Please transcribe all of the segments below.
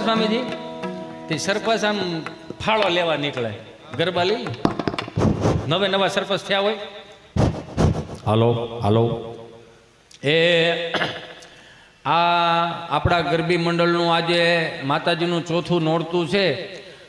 ને સ્વામીજી, તે સરપંચ આમ ફાળો લેવા નીકળે, ગરબા લઈ નવે નવા સરપંચ થયા હોય. હાલો હાલો, એ આપણા ગરબી મંડળનું આજે માતાજીનું ચોથું નોરતું છે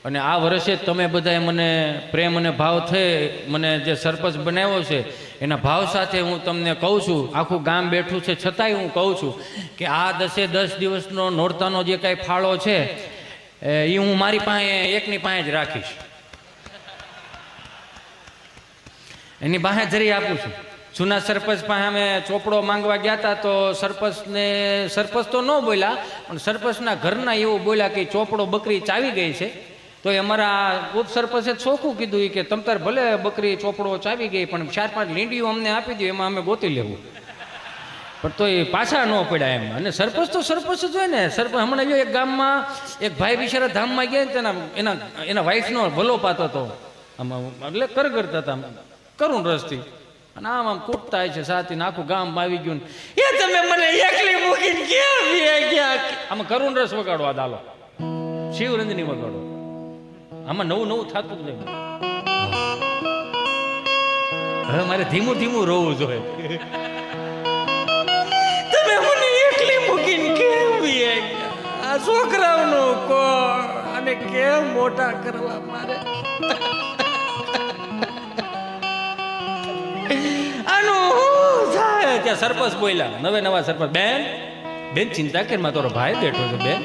અને આ વર્ષે તમે બધાએ મને પ્રેમ અને ભાવ થઈ મને જે સરપંચ બનાવ્યો છે એના ભાવ સાથે હું તમને કહું છું, આખું ગામ બેઠું છે છતાંય હું કહું છું કે આ 10 દિવસનો નોરતાનો જે કાંઈ ફાળો છે એ હું મારી પાસે એકની પાસે જ રાખીશ, એની પાસે જરી આપું છું. જૂના સરપંચ પાસે અમે ચોપડો માંગવા ગયા હતા તો સરપંચ તો ન બોલ્યા પણ સરપંચના ઘરના એવું બોલ્યા કે ચોપડો બકરી ચાવી ગઈ છે. તો એ અમારા ઉપસરપંચે ચોખ્ખું કીધું કે તમ તાર ભલે બકરી ચોપડો ચાવી ગઈ પણ 4-5 લીંડીઓ અમને આપી દો, એમાં અમે ગોતી લેવું. પણ તો એ પાછા ન પડ્યા એમ. અને સરપંચ તો સરપંચ જ હોય ને. સરપંચ હમણાં જો એક ગામમાં એક ભાઈ બિચારા ધામમાં ગયા ને એના વાઈફનો ભલો પાતો હતો, આમાં એટલે કરતા હતા કરુણ રસથી, અને આમ કૂટતા છે સાથી આખું ગામ આવી ગયું ને એ તમે મને એકલી મૂકીને ક્યાં ગયા. આમાં કરુણ રસ વગાડવા દાલો, શિવરંજની વગાડો, આમાં નવું થતું જ નહીં. હવે મારે ધીમું ધીમું રોવું જોઈએ. તમે મને એકલી મૂકીને કેમ ગયા, આ છોકરાઓનો કોણ અને કેમ મોટા કરવા મારે. ત્યાં સરપંચ બોલ્યા, નવા સરપંચ, બેન ચિંતા કર, માં તારો ભાઈ બેઠો છે. બેન,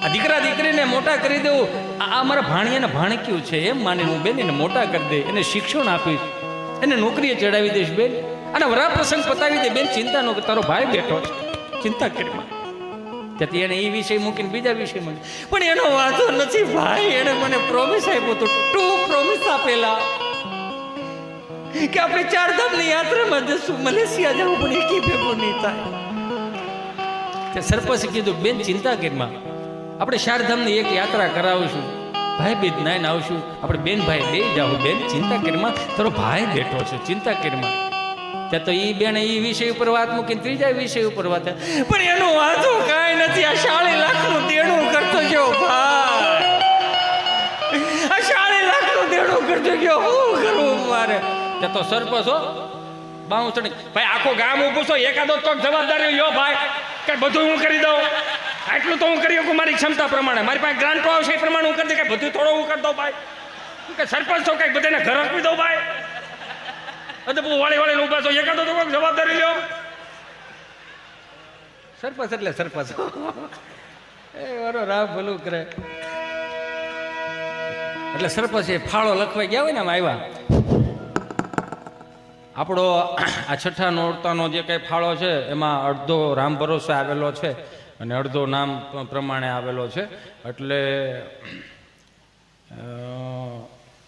આ દીકરા દીકરીને મોટા કરી દેવું, આ મારા ભાણિયાને ભાણક્યું છે એમ માનીને હું બેન એને મોટા કરી દે, એને શિક્ષણ આપીશ, એને નોકરીએ ચડાવી દઈશ બેન, અને વરા પ્રસંગ પતાવી દે. બેન ચિંતા ન કર, તારો ભાઈ બેઠો છે, ચિંતા કરી. ત્યાંથી એને એ વિષય મૂકીને બીજા વિષય મૂકી. પણ એનો વાંધો નથી ભાઈ, એને મને પ્રોમિસ આપ્યો તો, 2 પ્રોમિસ આપેલા કે આપણે 4 ધામની યાત્રામાં જશું, મલેશિયા જવું, પણ એકી ભેગું નહીં થાય. તે સરપંચે કીધું બેન ચિંતા કરીમાં, આપણે 4 ધામની એક યાત્રા કરાવીશું, ભાઈ બેન નાઈને આવશું, આપણે બેન ભાઈ બે જાવ. બેન ચિંતા કરીમાં, તારો ભાઈ બેઠો છે, ચિંતા કરીમાં. ત્યાં તો એ બેન એ વિષય ઉપર વાત મૂકીને ત્રીજા વિષય ઉપર વાત, પણ એનું વાંધો કાંઈ નથી. આ 40 લાખનું દેણું કરતો ગયો ભાઈ, આ 40 લાખનું દેણું કરતો ગયો, શું કરવું મારે. ત્યાં તો સરપંચ હો બાઉ ચડી, ભાઈ આખો ગામ ઉભું છો, એકાદો તો જવાબદારી લ્યો ભાઈ, કે બધું હું કરી દઉં, આટલું તો હું કરી શકું મારી ક્ષમતા પ્રમાણે, મારી પાસે ગ્રાન્ટો આવશે એ પ્રમાણે હું કરી દઉં, કે બધું થોડું હું કરી દઉં ભાઈ, કે સરપંચ છો કઈક બધાને ઘર આપી દઉં ભાઈ. વાળી ઉભા છો, એકાદો તો કોઈક જવાબદારી લ્યો. સરપંચ એટલે સરપંચ એ વારો રાવ ભલું કરે. એટલે સરપંચ એ ફાળો લખવા ગયા હોય ને આમ આવ્યા, આપણો આ 6ઠા નોરતાનો જે કંઈ ફાળો છે એમાં અડધો રામ ભરોસે આવેલો છે અને અડધો નામ પ્રમાણે આવેલો છે. એટલે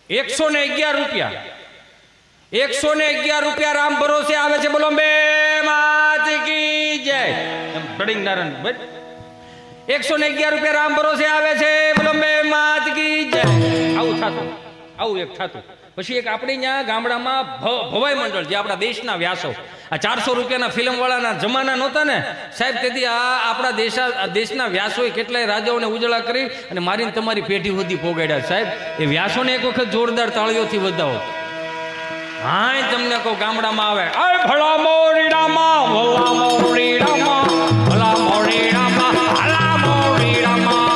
111 રૂપિયા, 111 રૂપિયા રામ ભરોસે આવે છે. બોલો બે માત કી જય. ફડિંગ નારાયણ ભાઈ, 111 રૂપિયા રામ ભરોસે આવે છે. બોલો બે માત કી જય. આવું એક થતું. પછી એક આપણે ત્યાં ગામડામાં ભવાઈ મંડળ, જે આપણા દેશના વ્યાસો, આ 400 રૂપિયાના ફિલ્મવાળાના જમાના નહોતા ને સાહેબ, તેથી આ આપણા દેશના વ્યાસોએ કેટલાય રાજાઓને ઉજળા કરી અને મારીને તમારી પેઢી સુધી પોગાડ્યા. સાહેબ એ વ્યાસોને એક વખત જોરદાર તાળીઓથી વધાવો. હા તમને કહું, ગામડામાં આવે ભલા મોરી રામા, ભલા મોરી રામા, ભલા મોરી રામા, ભલા મોરી રામા.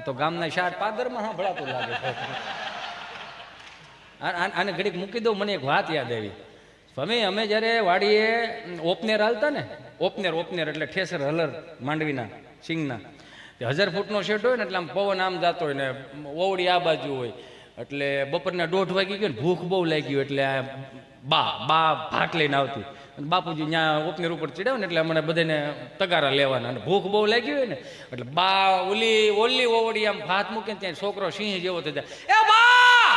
તો ગામના 4 પાદરમાં સાંભળાતું લાગે. આને ઘડીક મૂકી દઉં, મને એક વાત યાદ આવી. સ્વામી, અમે જ્યારે વાડીએ ઓપનેર હાલતા ને, ઓપનેર એટલે ઠેસર હલર માંડવીના સિંગના, 1000 ફૂટનો શેડ હોય ને, એટલે આમ પવન આમ જતો હોય ને ઓવડી આ બાજુ હોય, એટલે બપોરના 1:30 વાગી ગયો ને ભૂખ બહુ લાગી ગયું, એટલે બા ભાત લઈને આવતી. બાપુજી ત્યાં ઉપનેર ઉપર ચડ્યા ને એટલે અમને બધાને તગારા લેવાના અને ભૂખ બહુ લાગી હોય ને એટલે બા ઓલી ઓવડી આમ હાથ મૂકીને ત્યાં છોકરો સિંહ જેવો થઈ જાય, એ બા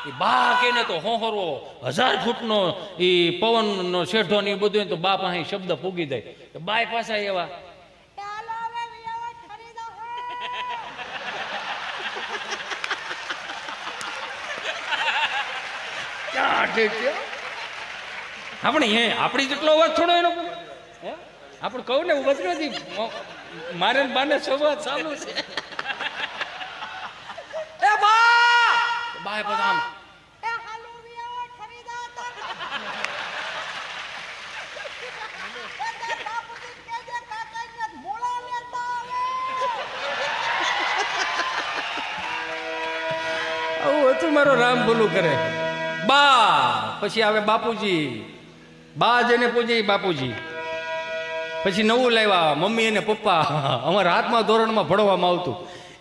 એ બા કહીને તો હોહરવો 1000 ફૂટનો એ પવનનો શેઠો ને એ બધું તો બા પાસે શબ્દ પૂગી જાય. બાય પાછા એવા આપણે આપણી જેટલો અવાજ થોડો એનો આપણે કહું ને ગુજરાતી મારે બાને સંવાદ ચાલુ છે. એ બાય બધા આવું હતું મારો રામ ભલું કરે. બા પછી આવે બાપુજી, બા જેને પૂજે બાપુજી. પછી નવું લાવ્યા મમ્મી અને પપ્પા. અમારા હાથમાં ધોરણમાં ભણવામાં આવતું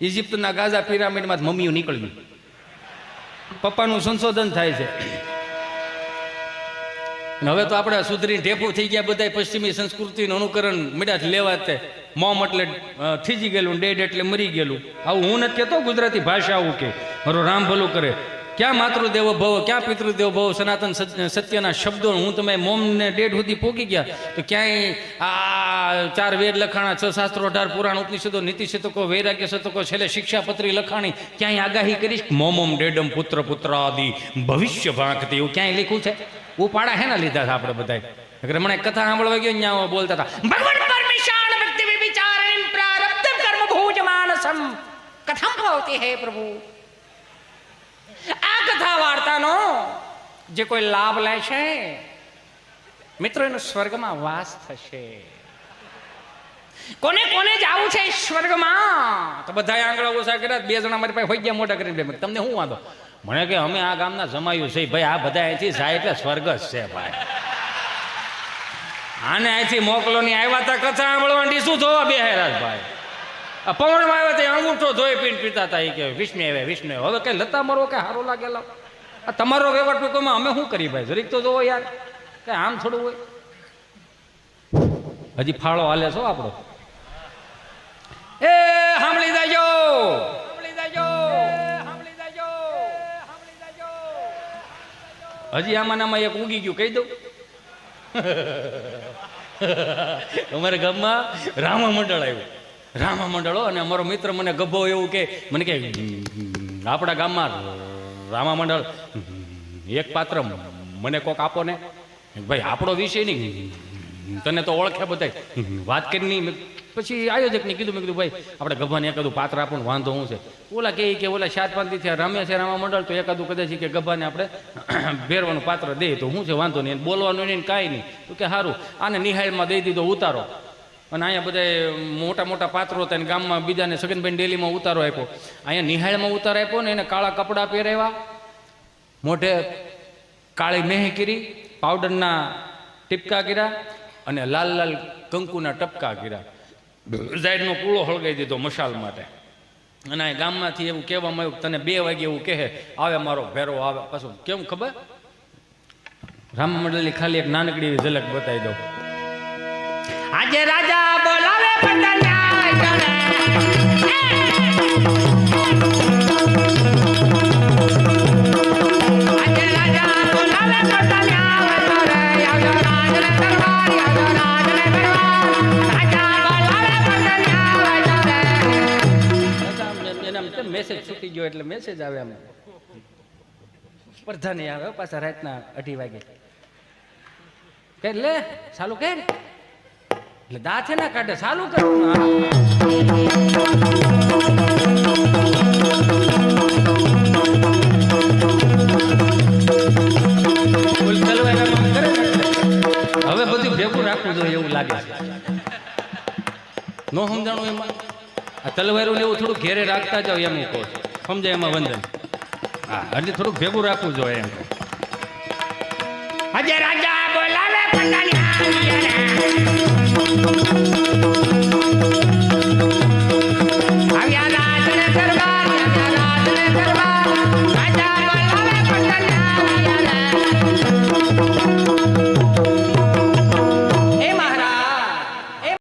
ઇજિપ્તના ગાઝા પિરામિડમાં મમ્મીઓ નીકળ્યું. પપ્પાનું સંશોધન થાય છે. હવે તો આપણે સુધરી ઢેફું થઈ ગયા બધા પશ્ચિમી સંસ્કૃતિનું અનુકરણ મીઠા લેવા તે મોમ એટલે થીજી ગયેલું, ડેડ એટલે મરી ગયેલું. આવું હું નથી કહેતો, ગુજરાતી ભાષા આવું કે મારો રામ ભલું કરે. ક્યાં માતૃદેવો ભવ, ક્યાં પિતૃદેવો ભવ, સનાતન સત્યના શબ્દો હું તમે મોમ ને ડેડ સુધી પોકી ગયા તો ક્યાંય આ 4 વેદ લખાણા, 6 શાસ્ત્રો, 18 પુરાણ, ઉપનિષદો, નીતિ શતકો, વૈરાગ્ય શતકો, છેલ્લે શિક્ષાપત્રી લખાણી, ક્યાંય આગાહી કરીશ મોમમ ડેડમ પુત્ર પુત્ર આદિ ભવિષ્ય ભાંકતી એવું ક્યાંય લખ્યું છે? ઉપાડા હેના લીધા હતા આપણે બધા. હમણાં કથા સાંભળવા ગયો ત્યાં બોલતા હતા ભગવાન પરમેશાન ભક્તિ વિચારણ પ્રારબ્ધ કર્મ ભોજ માનસમ કથમ ભવતી હે પ્રભુ. આ કથા વાર્તાનો જે કોઈ લાભ લે છે મિત્રો એનો સ્વર્ગમાં વાસ થશે. કોને કોને જાવું છે સ્વર્ગમાં? તો બધા આંગળા ઓછા કર્યા. 2 જણા મારી પાસે હોઈ ગયા મોટા કરીને. તમને શું વાંધો? મને કે અમે આ ગામના જમાયું છે ભાઈ, આ બધા અહીંથી જાય એટલે સ્વર્ગ જ છે ભાઈ. આને અહીંથી મોકલો ની આવ્યા તા કથા સાંભળવાની શું જોવા બેહેરા ભાઈ. આ પવનમાં આવ્યા તે અંગૂઠો ધોઈ પીને પીતા હતા. એ કે વિષ્ણુ આવે વિષ્ણુ. હવે કઈ લતા મરો કે સારો લાગેલા. આ તમારો વ્યવહાર ટૂંકમાં અમે શું કરી ભાઈ? જરીક તો જોવો યાર, કઈ આમ થોડું હોય. હજી ફાળો હાલે છો આપણો. એ સાંભળી જાજો, હજી આમાં એક ઉગી ગયું કહી દઉં. અમારા ગામમાં રામા મંડળ આવ્યું. રામા મંડળો અને અમારો મિત્ર મને ગભો એવું કે મને કે આપણા ગામમાં રામા મંડળ એક પાત્ર મને કોક આપો ને ભાઈ. આપણો વિષય નહીં, તને તો ઓળખે બધા, વાત કરી. પછી આયોજકને કીધું, મેં કીધું ભાઈ આપણે ગભાને એકાદું પાત્ર આપો ને, વાંધો શું છે? ઓલા કે ઓલા 7-5 થી રમ્યા છે રામા મંડળ, તો એકાદું કદાચ કે ગભાને આપણે ભેરવાનું પાત્ર દે તો શું છે, વાંધો નહીં, બોલવાનું નહીં કાંઈ નહીં. તો કે સારું, આને નિહાળમાં દઈ દીધો ઉતારો. અને અહીંયા બધા મોટા મોટા પાત્રો હતા. ગામમાં બીજાને સગનભાઈ ડેલીમાં ઉતારો આપ્યો, અહીંયા નિહાળમાં ઉતારો આપ્યો ને એને કાળા કપડાં પહેરાવ્યા, મોઢે કાળી મેહ કરી, પાવડરના ટીપકા કર્યા અને લાલ લાલ કંકુના ટપકા કર્યા. ઝાડનો કૂળો હળગાઈ દીધો મશાલ માટે. અને આ ગામમાંથી એવું કહેવામાં આવ્યું તને 2 વાગે એવું કહે આવે મારો ભેરો આવે. પાછું કેમ ખબર? રામ મંડળની ખાલી એક નાનકડી ઝલક બતાવી દઉં. આજે રાજા બોલાવે મેસેજ છૂટી ગયો એટલે મેસેજ આવે. અમે સ્પર્ધા નહીં આવે પાછા રાતના 2:30 વાગે. કે લે ચાલુ કર એટલે દાંત છે ના કાઢે, ચાલુ કરવાનું. હવે બધું ભેગું રાખવું જોઈએ એવું લાગે છે. નો સમજાણું એમાં આ તલવારું ને એવું થોડું ઘેરે રાખતા જાવ એમ કહો છો, સમજાય એમાં વંદન. હા, હજી થોડુંક ભેગું રાખવું જોઈએ એમ. આજે રાજા બોલાવે